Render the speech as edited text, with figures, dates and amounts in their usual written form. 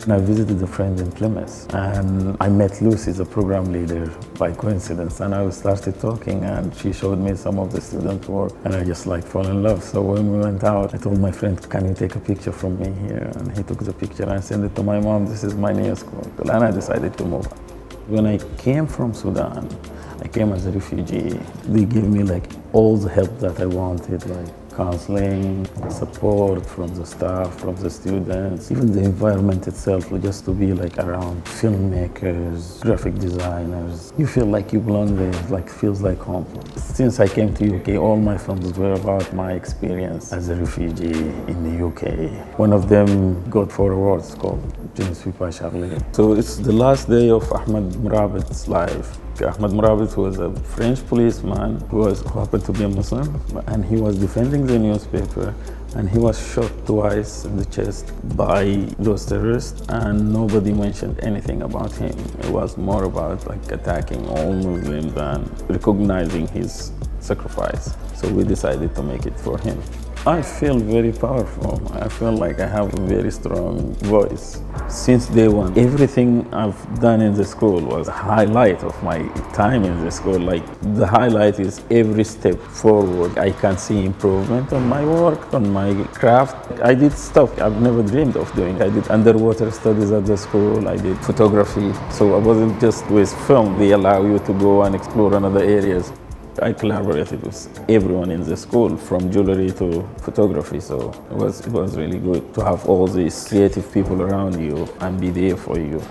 I visited a friend in Plymouth and I met Lucy, the program leader, by coincidence, and I started talking and she showed me some of the student work and I just like fell in love. So when we went out, I told my friend, can you take a picture from me here? And he took the picture and sent it to my mom. This is my new school. And I decided to move. When I came from Sudan, I came as a refugee. They gave me like all the help that I wanted, like counseling, support from the staff, from the students, even the environment itself, just to be like around filmmakers, graphic designers. You feel like you belong there, like feels like home. Since I came to UK, all my films were about my experience as a refugee in the UK. One of them got 4 awards called James Pipa Charlie. So it's the last day of Ahmed Mrabit's life. Ahmed Mrabit was a French policeman who happened to be a Muslim, and he was defending the newspaper, and he was shot twice in the chest by those terrorists, and nobody mentioned anything about him. It was more about like attacking all Muslims and recognizing his sacrifice. So we decided to make it for him. I feel very powerful. I feel like I have a very strong voice. Since day one, everything I've done in the school was a highlight of my time in the school. Like the highlight is every step forward. I can see improvement on my work, on my craft. I did stuff I've never dreamed of doing. I did underwater studies at the school. I did photography. So I wasn't just with film. They allow you to go and explore another areas. I collaborated with everyone in the school, from jewelry to photography, so it was really good to have all these creative people around you and be there for you.